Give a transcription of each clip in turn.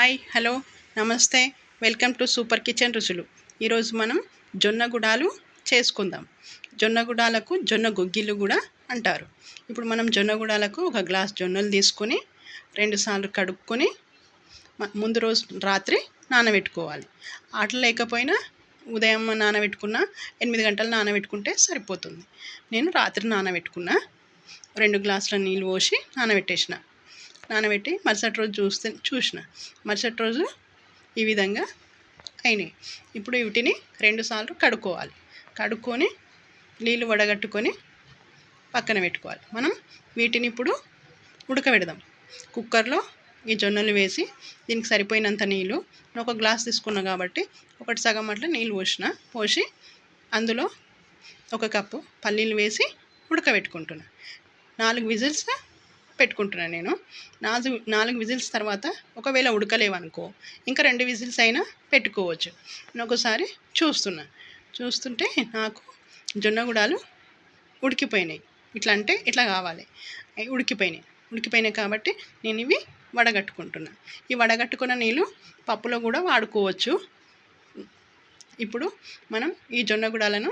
Hi hello నమస్తే welcome to super kitchen రుచులు. ఈరోజు మనం జొన్న గుడాలు చేసుకుందాం. జొన్న గుడాలకు జొన్న గొగ్గిళ్ళు కూడా అంటారు. ఇప్పుడు మనం జొన్న గుడాలకు ఒక గ్లాస్ జొన్నలు తీసుకొని 2 సార్లు కడుక్కొని ముందు రోజు రాత్రి నానబెట్టుకోవాలి. అట్లా లేకపోయినా ఉదయం నానబెట్టుకున్న 8 గంటలు నానబెట్టుకుంటే సరిపోతుంది. నేను రాత్రి నానబెట్టుకున్న 2 గ్లాసుల నీళ్ళు పోసి నానబెట్టి మరుసటి రోజు చూసిన మరుసటి రోజు ఈ విధంగా అయినాయి. ఇప్పుడు వీటిని 2 సార్లు కడుక్కొని నీళ్ళు వడగట్టుకొని పక్కన పెట్టుకోవాలి. మనం వీటిని ఇప్పుడు ఉడకబెడదాం. కుక్కర్లో ఈ జొన్నలు వేసి దీనికి సరిపోయినంత నీళ్ళు, ఒక గ్లాస్ తీసుకున్నా కాబట్టి 1 సగం అట్లా నీళ్ళు పోసి అందులో 1 కప్పు పల్లీలు వేసి ఉడకబెట్టుకుంటున్నా. 4 విజిల్స్ పెట్టుకుంటున్నాను నేను. 4 విజిల్స్ తర్వాత ఒకవేళ ఉడకలేవనుకో ఇంకా 2 విజిల్స్ అయినా పెట్టుకోవచ్చు. నేను ఒకసారి చూస్తుంటే నాకు జొన్న గుడాలు ఉడికిపోయినాయి. ఇట్లా కావాలి. ఉడికిపోయినాయి కాబట్టి నేను ఇవి వడగట్టుకుంటున్నా. ఈ వడగట్టుకున్న నీళ్ళు పప్పులో కూడా వాడుకోవచ్చు. ఇప్పుడు మనం ఈ జొన్న గుడాలను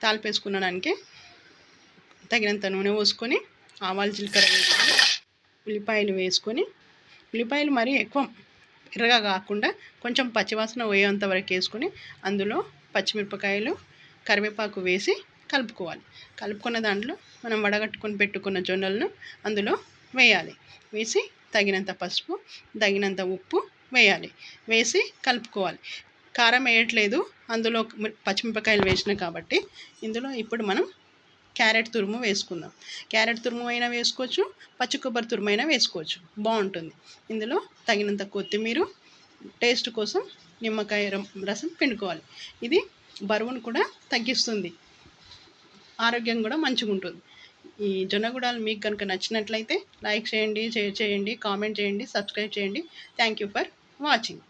తాలిపేసుకునడానికి తగినంత నూనె పోసుకొని, ఆవాలు జీలకర్ర వేసుకొని, ఉల్లిపాయలు మరీ ఎక్కువ ఎర్రగా కాకుండా కొంచెం పచ్చివాసన పోయేంత వరకు వేసుకొని అందులో పచ్చిమిరపకాయలు, కరివేపాకు వేసి కలుపుకున్న దాంట్లో మనం వడగట్టుకొని పెట్టుకున్న జొన్నలను అందులో వేసి తగినంత పసుపు, తగినంత ఉప్పు వేసి కలుపుకోవాలి. కారం వేయట్లేదు, అందులో పచ్చిమిరపకాయలు వేసిన కాబట్టి. ఇందులో ఇప్పుడు మనం క్యారెట్ తురుము వేసుకుందాం. క్యారెట్ తురుము అయినా వేసుకోవచ్చు, పచ్చి కొబ్బరి తురుము అయినా వేసుకోవచ్చు, బాగుంటుంది. ఇందులో తగినంత కొత్తిమీర, టేస్ట్ కోసం నిమ్మకాయ రసం పిండుకోవాలి. ఇది బరువును కూడా తగ్గిస్తుంది, ఆరోగ్యం కూడా మంచిగా ఉంటుంది. ఈ జొన్న గుడాలు మీకు కనుక నచ్చినట్లయితే లైక్ చేయండి, షేర్ చేయండి, కామెంట్ చేయండి, సబ్స్క్రైబ్ చేయండి. Thank you for watching.